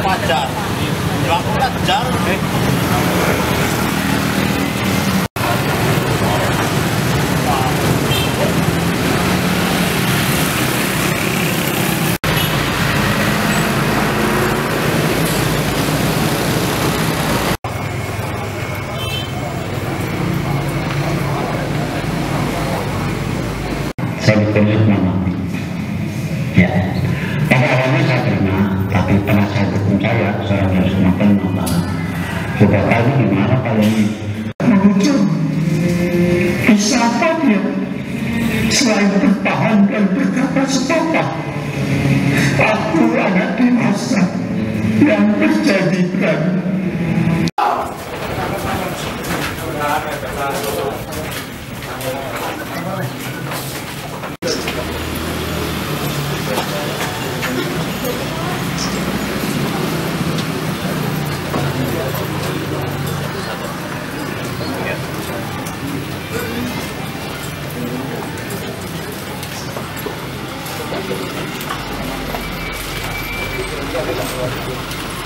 Pajar, bilang pajar. Saya berkomitmen ya pada awalnya saya terima, tapi penasihat hukum saya seorang yang harus makan sudah tahu gimana kalau ini menunjuk siapa dia selain bertahan dan berkata sepatah aku anak dewasa yang berjadi berani.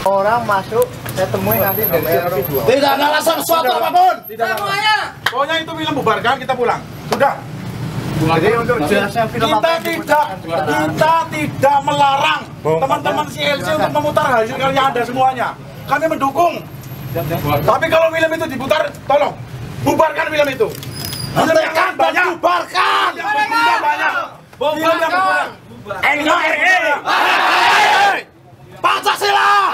Orang masuk, saya temui nanti dari CRC 2. Tidak ada alasan sesuatu apapun. Tidak semuanya. Pokoknya itu film bubarkan, kita pulang. Sudah. Jadi untuk jelasnya film Kita tidak melarang teman-teman CLC untuk memutar hasil karya Anda semuanya. Kami mendukung. Tapi kalau film itu diputar, tolong bubarkan film itu. Hentikan banyak. Bubarkan. Yang berguna banyak. Film yang berguna. NKRI. Pancasila!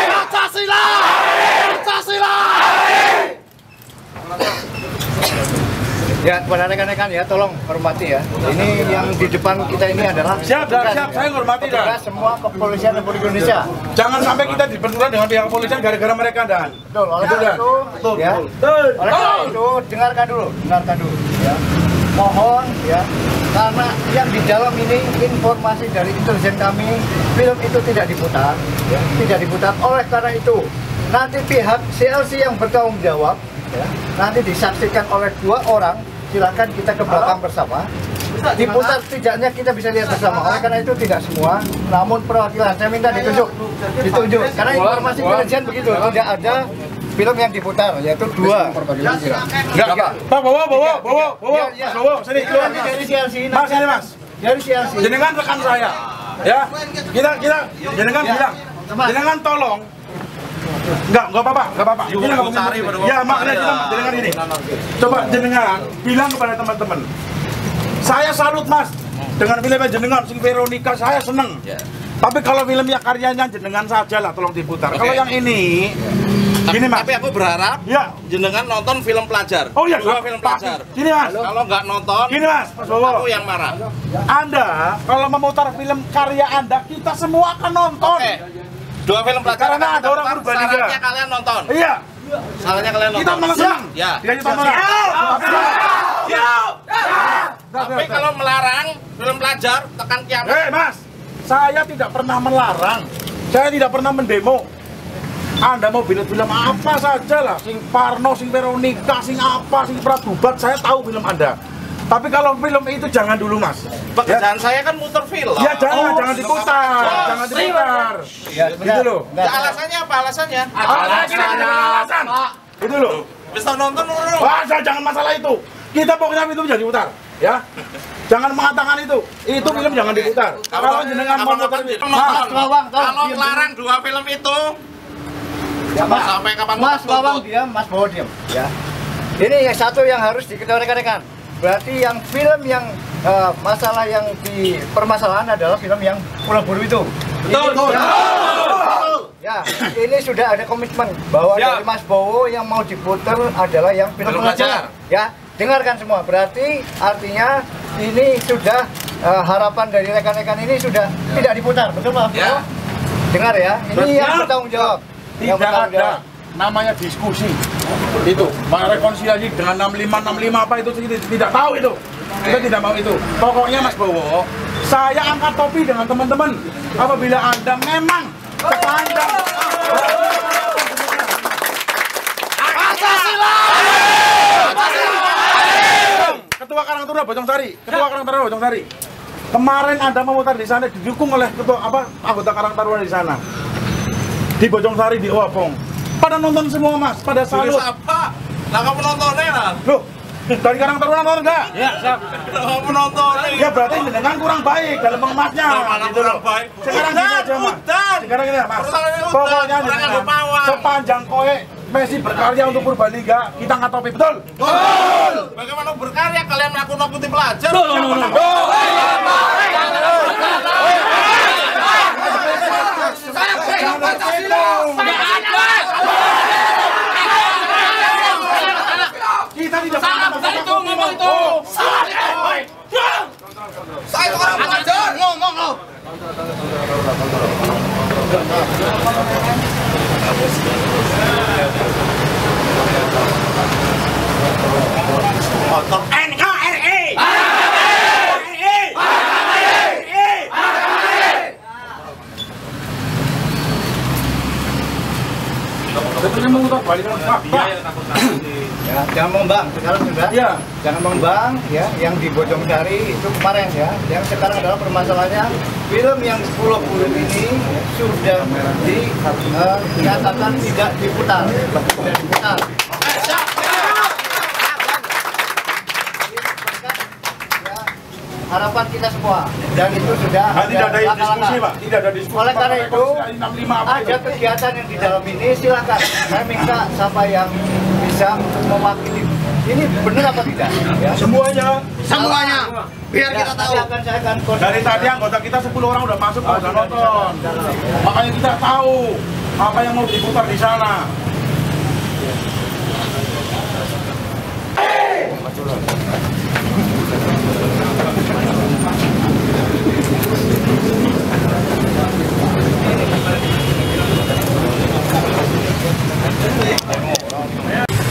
Pancasila! Pancasila! Ya, kepada rekan-rekan ya, tolong hormati ya. Ini yang di depan kita ini adalah Siap, saya hormati dah. semua kepolisian Republik Indonesia. Jangan sampai kita dibenturkan dengan pihak kepolisian gara-gara mereka dan. Betul, oleh karena itu, ya. Oleh karena itu, dengarkan dulu ya. Mohon ya, karena yang di dalam ini informasi dari intelijen kami, film itu tidak diputar, ya, tidak diputar. Oleh karena itu, nanti pihak CLC yang bertanggung jawab, ya, nanti disaksikan oleh 2 orang. Silakan kita ke belakang bersama. Diputar tidaknya kita bisa lihat bersama. Oleh karena itu tidak semua, namun perwakilan saya minta ditunjuk. Karena informasi intelijen begitu, tidak ada film yang diputar, yaitu 2. Enggak. Pak, bawa. Sini keluar. Dari CLC. Mas, ini Mas. Dari CLC. Jenengan rekan saya. Ya. Kita jenengan bilang. Jenengan tolong. Enggak apa-apa. Ini enggak cari. Ya, makanya kita jenengan ini. Coba jenengan bilang kepada teman-teman. Saya salut Mas dengan filmnya jenengan Sing Veronica, saya seneng. Tapi kalau filmnya karyanya jenengan saja lah tolong diputar. Kalau yang ini gini Mas. Tapi aku berharap jenengan nonton film pelajar. Oh iya, 2 film pelajar. Gini Mas. Kalau nggak nonton, gini Mas Bowo. aku yang marah. Anda kalau memutar film karya Anda, kita semua akan nonton. Oke. 2 film pelajar. Karena ada orang berbanding. Syaratnya kalian nonton. Iya. Syaratnya kalian nonton. Kita menang. Ya. Tidak ditonton. Tapi kalau melarang film pelajar, tekan kiamat. Mas, saya tidak pernah melarang. Saya tidak pernah mendemo. Anda mau film apa saja lah, Sing Parno, Sing Veronica, Sing apa, Sing Pradubat, saya tahu film Anda. Tapi kalau film itu jangan dulu Mas. Pekerjaan saya kan muter film. Ya jangan diputar, jangan diputar. Ya, gitu loh. Ya, alasannya apa alasannya? Alasan. Itu loh. Bisa nonton dulu. Wah, jangan masalah itu. Kita pokoknya itu jangan diputar, ya. Jangan mengatakan itu film jangan diputar. Kalau jenengan mau nonton, kalau melarang 2 film itu, ya, Mas, sampai kapan? Mas Bawang diam, Mas Bowo diam. Ya. Ini yang satu yang harus diketahui rekan-rekan. Berarti yang film yang masalah yang dipermasalahan adalah film yang Pulau Buru itu. Betul. Ya, ini sudah ada komitmen bahwa dari Mas Bowo yang mau diputar adalah yang film pelajar. Ya, dengarkan semua. Berarti artinya ini sudah harapan dari rekan-rekan ini sudah tidak diputar, betul Pak Bowo? Dengar ya, ini yang bertanggung jawab. Tidak ada namanya diskusi itu rekonsiliasi dengan 65 apa itu tidak tahu itu, kita tidak mau itu. Pokoknya Mas Bowo, saya angkat topi dengan teman-teman apabila Anda memang sepanjang Pancasila. Ketua Karang Taruna Bojongsari. Ketua Karang Taruna Bojongsari. Kemarin Anda memutar di sana didukung oleh ketua anggota Karang Taruna di sana. Di Bojongsari di Owapong. Pada nonton semua Mas, pada salut. Apa? Lah kamu nontonnya lah. Loh, dari Karang Taruna nonton enggak? Ya, siap. Kamu nontonnya. Ya berarti dengan kurang baik dalam mengemasnya. Gitu loh. Baik. Sekarang gini aja Mas. Sekarang gini Mas. Udah. Pokoknya Udah, dengan sepanjang kowe Messi berkarya untuk Purbalingga, kita nggak topi, betul? Betul. Bagaimana berkarya kalian menakut-nakuti pelajar? Kita tidak pernah ngomong itu. Saya itu orang pelajar. Ngomong lo. NKRI. Sebetulnya memutar balik Ya, jangan membang sekarang sudah. Ya. Jangan membang ya, yang di Bojongsari itu kemarin ya. Yang sekarang adalah permasalahannya film yang 10 bulan ini sudah dinyatakan tidak diputar. Tidak diputar. Ya, harapan kita semua dan itu sudah tidak ada diskusi Pak, tidak ada diskusi. oleh karena itu 65 apa ada kegiatan yang di dalam ini silakan. Saya minta siapa yang bisa untuk mewakili ini benar apa tidak? Ya. Semuanya. Biar kita tahu. Saya akan Dari tadi anggota kita 10 orang udah masuk, udah nonton. Makanya kita tahu apa yang mau diputar di sana.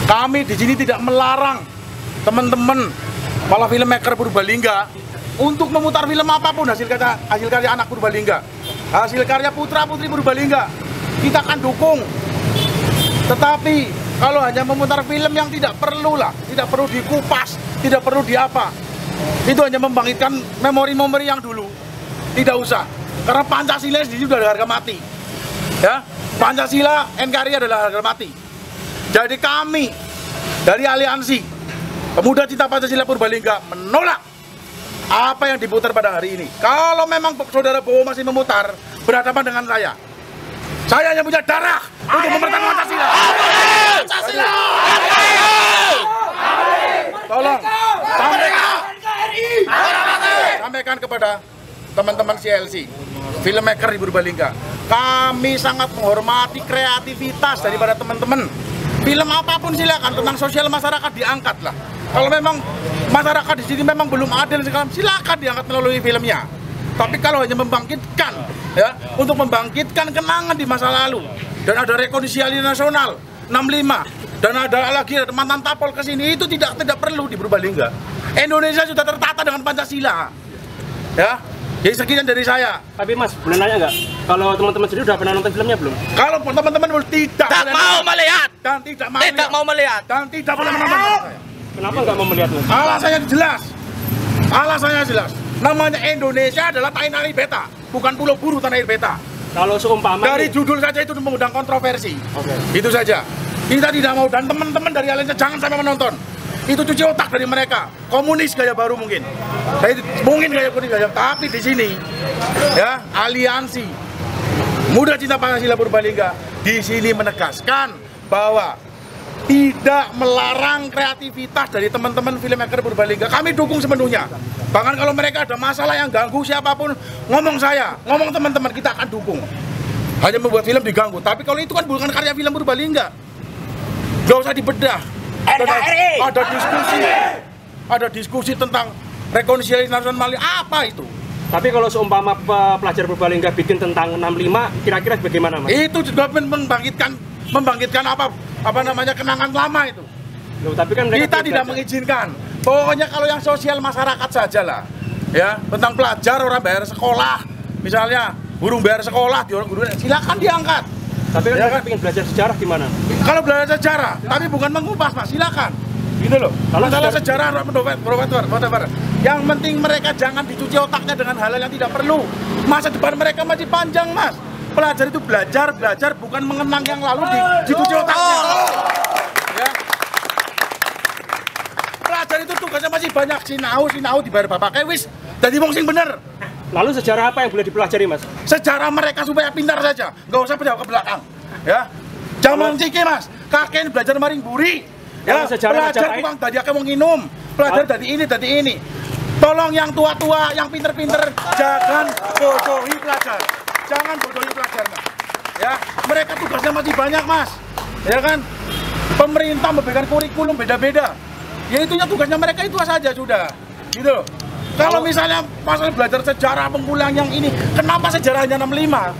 Kami di sini tidak melarang teman-teman malah filmmaker Purbalingga untuk memutar film apapun hasil karya anak Purbalingga, hasil karya putra-putri Purbalingga, kita akan dukung. Tetapi kalau hanya memutar film yang tidak perlu dikupas, tidak perlu diapa, itu hanya membangkitkan memori-memori yang dulu. Tidak usah, karena Pancasila di sini sudah ada harga mati. Ya, Pancasila NKRI adalah harga mati. Jadi kami dari aliansi Pemuda Cinta Pancasila Purbalingga menolak apa yang diputar pada hari ini. Kalau memang Saudara Bowo masih memutar berhadapan dengan saya yang punya darah untuk mempertahankan Pancasila. Pancasila. Tolong sampaikan kepada teman-teman CLC, filmmaker di Purbalingga. Kami sangat menghormati kreativitas daripada teman-teman. Film apapun silakan, tentang sosial masyarakat diangkat lah. Kalau memang masyarakat di sini memang belum adil silakan diangkat melalui filmnya. Tapi kalau hanya membangkitkan, ya, untuk membangkitkan kenangan di masa lalu, dan ada rekonsiliasi nasional 65, dan ada lagi mantan Tapol ke sini, itu tidak perlu di Purbalingga. Indonesia sudah tertata dengan Pancasila, ya. Jadi sekian dari saya. Tapi Mas, boleh nanya nggak? Kalau teman-teman sendiri udah pernah nonton filmnya belum? Kalau teman-teman tidak mau melihat dan tidak mau melihat dan tidak boleh menonton. Kenapa nggak mau melihat Mas? Alasannya jelas. Namanya Indonesia adalah tanah air beta, bukan pulau buru tanah air beta. Kalau seumpama Dari judul saja itu mengundang kontroversi. Oke. Itu saja. Kita tidak mau, dan teman-teman dari aliansi jangan sampai menonton. Itu cuci otak dari mereka. Komunis gaya baru mungkin. Mungkin gaya komunis gaya, tapi di sini ya aliansi Muda Cinta Pancasila Purbalingga di sini menegaskan bahwa tidak melarang kreativitas dari teman-teman filmmaker Purbalingga. Kami dukung sepenuhnya. Bahkan kalau mereka ada masalah yang ganggu siapapun, ngomong teman-teman, kita akan dukung. Hanya membuat film diganggu. Tapi kalau itu kan bukan karya film Purbalingga, nggak usah dibedah. Ada diskusi tentang rekonsiliasi nasional, apa itu? Tapi kalau seumpama pelajar Purbalingga bikin tentang 65, kira-kira bagaimana Mas? Itu juga membangkitkan apa namanya kenangan lama itu. Loh, tapi kan Kita tidak mengizinkan. Pokoknya kalau yang sosial masyarakat saja lah, ya, tentang pelajar orang bayar sekolah, misalnya burung bayar sekolah, guru silakan diangkat. Tapi kan Ya mereka kan? pengen belajar sejarah gimana? Kalau belajar sejarah, tapi bukan mengupas Mas, silakan. Gitu loh. Kalau Masalah sejarah whatever. Yang penting mereka jangan dicuci otaknya dengan hal-hal yang tidak perlu. Masa depan mereka masih panjang, Mas. Pelajar itu belajar bukan mengenang yang lalu dicuci otaknya. Ya. Pelajar itu tugasnya masih banyak, sinau dibayar bapaknya wis jadi wong sing bener. Lalu sejarah apa yang boleh dipelajari, Mas? Sejarah mereka supaya pintar saja, nggak usah pindah ke belakang. Ya, zaman ciki Mas, kakek belajar maring buri. Ya, belajar tukang tadi akeh wong nginum, belajar dari ini. Tolong yang tua-tua, yang pinter-pinter, jangan bodohi pelajar. Jangan bodohi pelajar, Mas. Ya, mereka tugasnya masih banyak, Mas. Ya kan? Pemerintah memberikan kurikulum beda-beda. Ya itunya tugasnya mereka itu saja sudah. Gitu loh. Kalau misalnya masalah belajar sejarah pengulang yang ini, kenapa sejarahnya 65?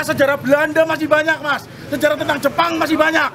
Sejarah Belanda masih banyak, Mas. Sejarah tentang Jepang masih banyak.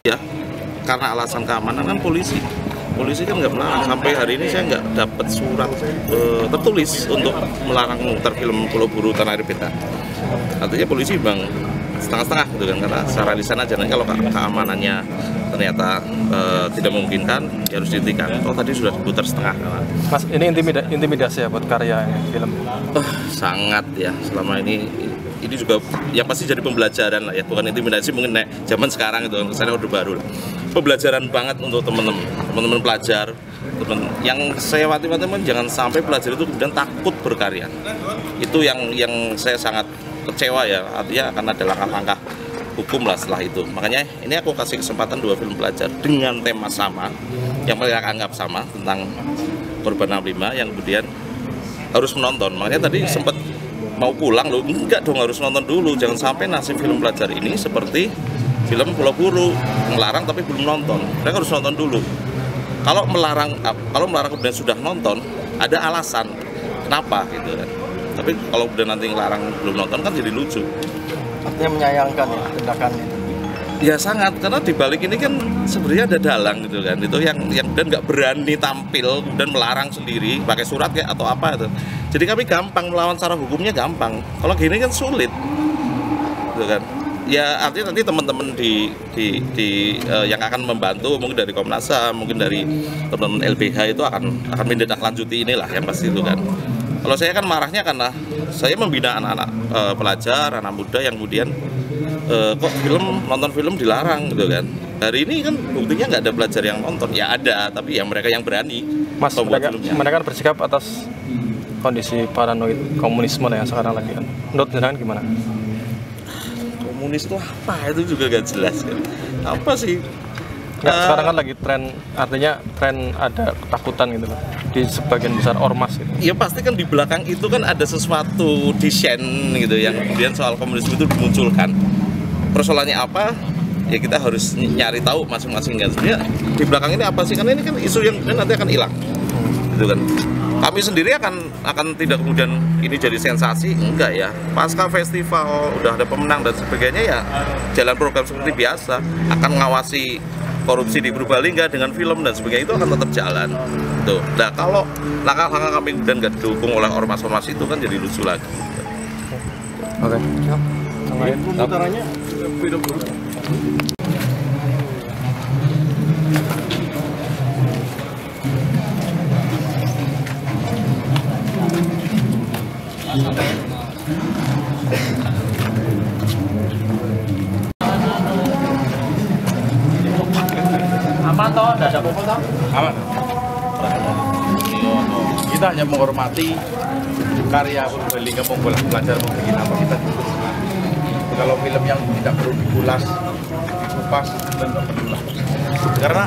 Ya, karena alasan keamanan kan polisi kan nggak melarang. Sampai hari ini saya nggak dapat surat tertulis untuk melarang muter film Pulau Buru Tanah Air Beta. Artinya polisi bang setengah-setengah gitu kan, karena secara lisan aja. Kalau keamanannya ternyata tidak memungkinkan, ya harus dihentikan. Oh tadi sudah diputar setengah. Mas, ini intimidasi ya buat karya film? Sangat ya, selama ini juga yang pasti jadi pembelajaran lah ya, bukan intimidasi mungkin zaman sekarang itu, misalnya udah baru pembelajaran banget untuk teman-teman pelajar, yang saya teman-teman jangan sampai pelajar itu kemudian takut berkarya. Itu yang saya sangat kecewa ya, artinya akan ada langkah-langkah hukum lah setelah itu. Makanya ini aku kasih kesempatan 2 film pelajar dengan tema sama, yang mereka anggap sama, tentang korban 65, yang kemudian harus menonton. Makanya tadi sempat mau pulang loh, enggak dong, harus nonton dulu. Jangan sampai nasib film pelajar ini seperti film Pulau Buru, melarang tapi belum nonton. Mereka harus nonton dulu. Kalau melarang kemudian sudah nonton, ada alasan kenapa gitu kan. Tapi kalau udah nanti ngelarang belum nonton kan jadi lucu. Artinya menyayangkan ya tindakan itu. Ya sangat, karena dibalik ini kan sebenarnya ada dalang gitu kan, itu yang dan nggak berani tampil dan melarang sendiri pakai surat kayak atau apa itu. Jadi kami gampang melawan, secara hukumnya gampang. Kalau gini kan sulit, gitu kan. Ya artinya nanti teman-teman di yang akan membantu, mungkin dari Komnas HAM, mungkin dari teman-teman LBH itu akan menindaklanjuti inilah yang pasti itu kan. Kalau saya kan marahnya karena saya membina anak-anak pelajar, anak muda yang kemudian kok nonton film dilarang gitu kan. Hari ini kan buktinya nggak ada pelajar yang nonton, ya ada, tapi ya mereka yang berani. Mas, mereka kan bersikap atas kondisi paranoid komunisme yang sekarang lagi kan. Menurut jenengan gimana? Komunis itu apa? Itu juga gak jelas kan. Apa sih? Sekarang kan lagi tren, artinya tren ada ketakutan gitu loh di sebagian besar ormas gitu. Ya pasti kan di belakang itu kan ada sesuatu desain gitu yang kemudian soal komunisme itu dimunculkan. Persoalannya apa? Ya kita harus nyari tahu masing-masing kan. Sebenarnya di belakang ini apa sih? Karena ini kan isu yang nanti akan hilang, gitu kan. Kami sendiri akan tidak kemudian ini jadi sensasi, enggak ya. Pasca festival udah ada pemenang dan sebagainya ya jalan program seperti biasa, akan ngawasi korupsi di Purbalingga dengan film dan sebagainya, itu akan tetap jalan. Tuh. Nah kalau langkah-langkah kami kemudian nggak didukung oleh ormas-ormas itu kan jadi lucu lagi. Oke. Pemutarannya beda dulu. Aman toh, tidak ada apa-apa toh? Aman. Kita hanya menghormati karya Purbalingga, pelajar membuat apa kita cukup. Kalau film yang tidak perlu dikulas, dikupas, dan tidak perlu lah. Karena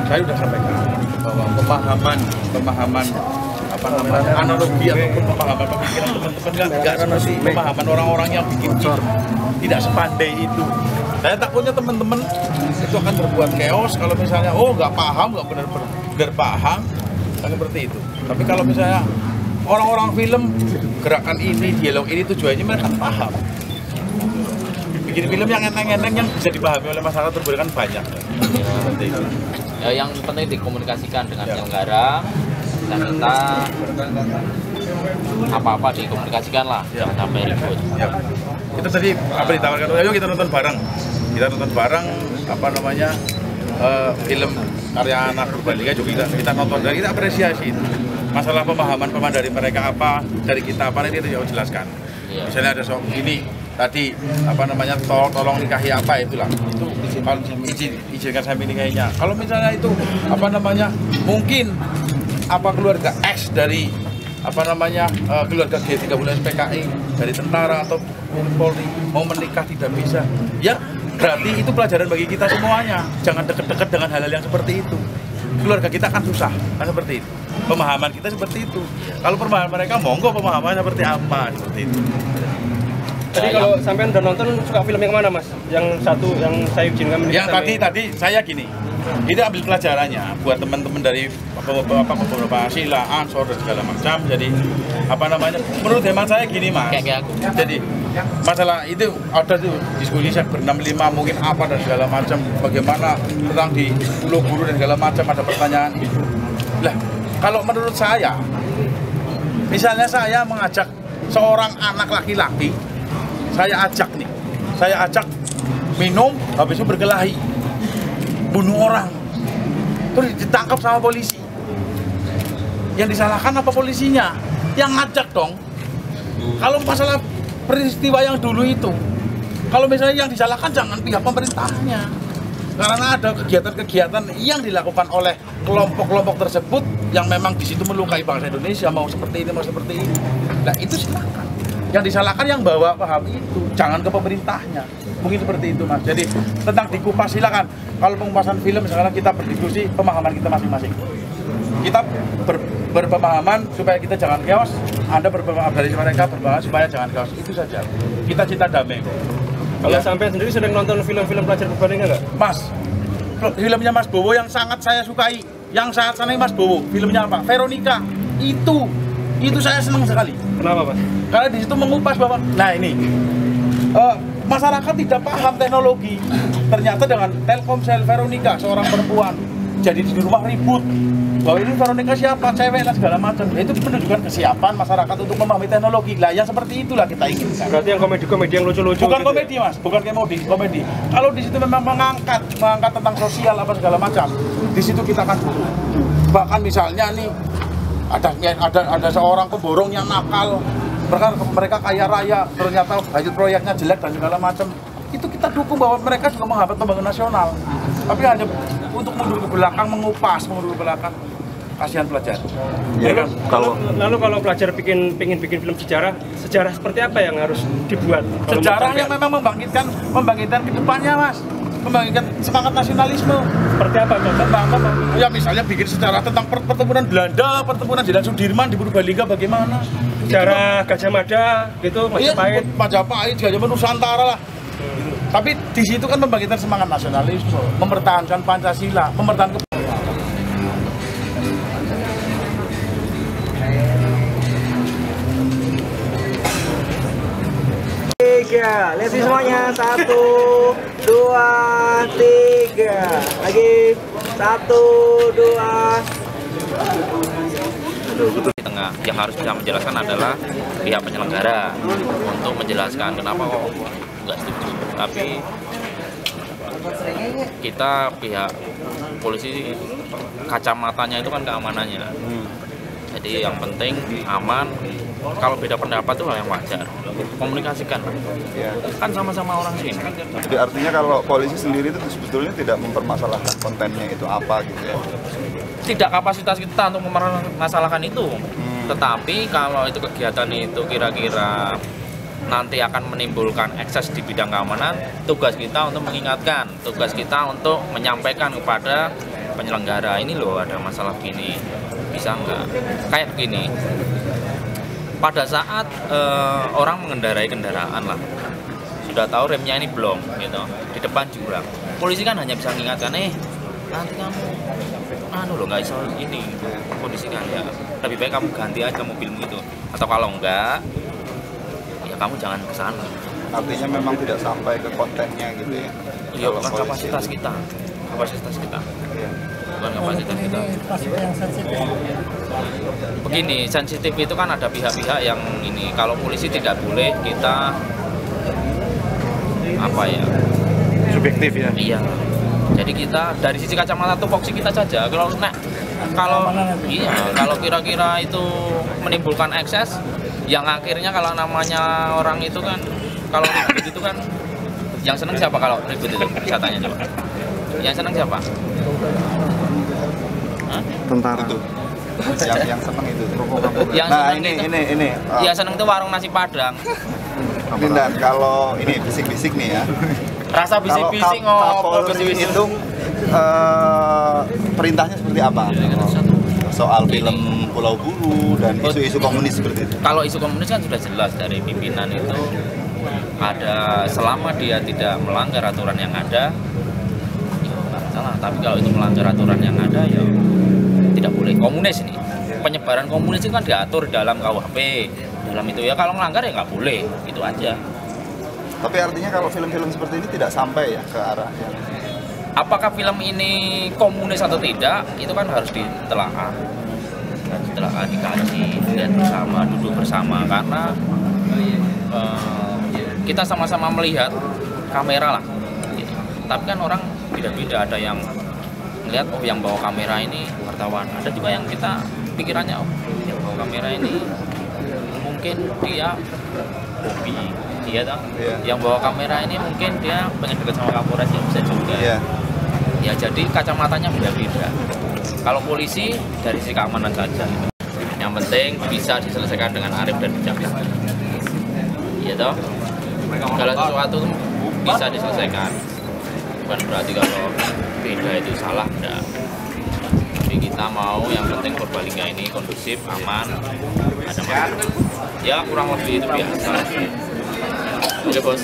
saya sudah sampaikan bahwa pemahaman analogi ataupun pemahaman pemikiran teman-teman nggak seperti pemahaman orang-orang yang bikin film, tidak sepandai itu. Saya takutnya teman-teman itu akan berbuat chaos kalau misalnya nggak paham, nggak benar-benar paham, kan seperti itu. Tapi kalau misalnya orang-orang film gerakan ini, dialog ini tujuannya mereka paham. Bikin film yang enteng-enteng yang bisa dipahami oleh masyarakat kan banyak. Seperti itu. Ya, yang penting dikomunikasikan dengan penyelenggara dan kita apa-apa dikomunikasikan lah, jangan sampai ribut. Ya. Itu tadi apa ditawarkan, ayo kita nonton bareng. Kita nonton bareng film karya anak Purbalingga juga kita nonton dan kita apresiasi itu. Masalah pemahaman dari mereka apa, dari kita apa, itu jauh jelaskan. Ya. Misalnya ada soal ini tadi tolong nikahi apa itulah, itu izinkan saya menikahinya. Kalau misalnya itu mungkin keluarga X dari keluarga G30 SPKI dari tentara atau Polri mau menikah tidak bisa, ya berarti itu pelajaran bagi kita semuanya. Jangan dekat-dekat dengan hal-hal yang seperti itu. Keluarga kita akan susah, kan seperti itu. Pemahaman kita seperti itu. Kalau pemahaman mereka monggo pemahaman seperti apa, seperti itu. Tadi kalau sampean udah nonton suka film yang mana, Mas? Yang satu yang saya izinkan menikah. Yang tadi saya gini. Ini ambil pelajarannya buat teman-teman dari beberapa sila, ansor dan segala macam. Jadi menurut hemat saya gini, Mas. Kayak aku. Jadi masalah itu ada tuh diskusi sekber 65 mungkin apa dan segala macam. Bagaimana tentang di Pulau Guru dan segala macam, ada pertanyaan itu. Lah, kalau menurut saya, misalnya saya mengajak seorang anak laki-laki, saya ajak minum, habis itu berkelahi, bunuh orang, terus ditangkap sama polisi. Yang disalahkan apa polisinya? Yang ngajak dong. Kalau masalah peristiwa yang dulu itu, kalau misalnya yang disalahkan jangan pihak pemerintahnya, karena ada kegiatan-kegiatan yang dilakukan oleh kelompok-kelompok tersebut yang memang di situ melukai bangsa Indonesia, mau seperti ini, mau seperti ini. Nah itu silakan. Yang disalahkan yang bawa paham itu, jangan ke pemerintahnya. Mungkin seperti itu, Mas. Jadi tentang dikupas silakan. Kalau pengupasan film sekarang kita berdiskusi pemahaman kita masing-masing. Kita berpemahaman supaya kita jangan chaos. Anda berpemahaman dari mereka berpemahaman supaya jangan chaos. Itu saja. Kita cinta damai. Kalau sampai sendiri sering nonton film-film pelajar Purbalingga nggak? Mas, filmnya Mas Bowo yang sangat saya sukai, yang sangat senang Mas Bowo. Filmnya apa? Veronica. Itu saya senang sekali. Kenapa, Mas? Karena di situ mengupas bahwa, nah ini masyarakat tidak paham teknologi. Ternyata dengan Telkomsel Veronica, seorang perempuan jadi di rumah ribut bahwa ini Veronica siapa, cewek dan segala macam. Itu menunjukkan kesiapan masyarakat untuk memahami teknologi. Lah yang seperti itulah kita inginkan. Berarti yang komedi-komedi yang lucu-lucu. Bukan gitu komedi, Mas, bukan komedi. Kalau di situ memang mengangkat tentang sosial apa segala macam, di situ kita akan butuh. Bahkan misalnya nih ada seorang pemborong yang nakal, mereka kaya raya, ternyata budget proyeknya jelek dan segala macam. Itu kita dukung bahwa mereka juga menghambat pembangunan nasional. Tapi hanya untuk mundur ke belakang, mundur ke belakang, kasihan pelajar. Ya kan? Lalu kalau pelajar pengen bikin film sejarah seperti apa yang harus dibuat? Sejarah yang memang membangkitkan ke depannya, Mas. Membangkitkan semangat nasionalisme. Seperti apa, Bang? Ya misalnya bikin sejarah tentang pertemuan Belanda, pertemuan Jenderal Sudirman di Purbalingga bagaimana? Sejarah Gajah Mada gitu, Majapahit. Majapahit, Gajah Mada, Nusantara lah. Tapi di situ kan membangkitkan semangat nasionalisme, mempertahankan Pancasila, mempertahankan tiga, lihat sih semuanya, 1, 2, 3, lagi 1, 2. Di tengah yang harus bisa menjelaskan adalah pihak penyelenggara untuk menjelaskan kenapa kok nggak setuju. Tapi kita pihak polisi kacamatanya itu kan keamanannya. Jadi yang penting aman. Kalau beda pendapat itu hal yang wajar. Komunikasikan lah. Ya. Kan sama-sama orang sini. Jadi artinya kalau polisi sendiri itu sebetulnya tidak mempermasalahkan kontennya itu apa gitu ya? Tidak kapasitas kita untuk mempermasalahkan itu. Tetapi kalau itu kegiatan itu kira-kira nanti akan menimbulkan ekses di bidang keamanan, tugas kita untuk mengingatkan, tugas kita untuk menyampaikan kepada penyelenggara, ini loh ada masalah gini. bisa enggak. Kayak begini, pada saat orang mengendarai kendaraan lah, sudah tahu remnya ini belum gitu, di depan jurang, polisi kan hanya bisa mengingatkan, nanti kamu nggak iso ini kondisikan ya, lebih baik kamu ganti aja mobilmu itu, atau kalau enggak ya kamu jangan ke sana. Artinya memang tidak sampai ke kontennya gitu ya. Iya, bukan kapasitas kita. Iya. Bukan kapasitas kita. Begini, sensitif itu kan ada pihak-pihak yang ini, kalau polisi tidak boleh kita apa ya? Subjektif ya. Iya. Jadi kita dari sisi kacamata tupoksi kita saja. Kalau kira-kira itu menimbulkan ekses, yang akhirnya kalau namanya orang itu kan, kalau ribut itu kan, yang seneng siapa kalau ribut itu? Saya tanya coba. Yang seneng siapa? Tentara. Itu. Yang seneng itu. Yang Nah, seneng ini. Ya seneng itu warung nasi Padang. Lindan, kalau ini bisik-bisik nih ya. Rasa bisik-bisik ngopo bisik-bisik itu perintahnya seperti apa? Soal film Pulau Buru dan isu-isu komunis seperti itu. Kalau isu komunis kan sudah jelas dari pimpinan itu, ada selama dia tidak melanggar aturan yang ada, ya nggak masalah. Tapi kalau itu melanggar aturan yang ada, ya tidak boleh. Komunis ini, penyebaran komunis itu kan diatur dalam KUHP, dalam itu ya. Kalau melanggar ya nggak boleh, itu aja. Tapi artinya kalau film-film seperti ini tidak sampai ya ke arah yang... Apakah film ini komunis atau tidak, itu kan harus ditelaah. Setelah dikaji, lihat bersama, duduk bersama, karena kita sama-sama melihat kamera lah gitu. Tapi kan orang beda-beda, ada yang melihat yang bawa kamera ini wartawan, ada juga yang kita pikirannya yang bawa kamera ini mungkin dia hobi, iya toh. Yang bawa kamera ini mungkin dia pengen dekat sama Kapolres, ya bisa juga. Ya jadi kacamatanya beda-beda. Kalau polisi dari sisi keamanan saja, yang penting bisa diselesaikan dengan arif dan bijak. Iya toh. Segala sesuatu bisa diselesaikan. Bukan berarti kalau beda itu salah, enggak. Tapi kita mau yang penting Purbalingga ini kondusif, aman, ada masalah. Ya kurang lebih itu biasa. Oke bos.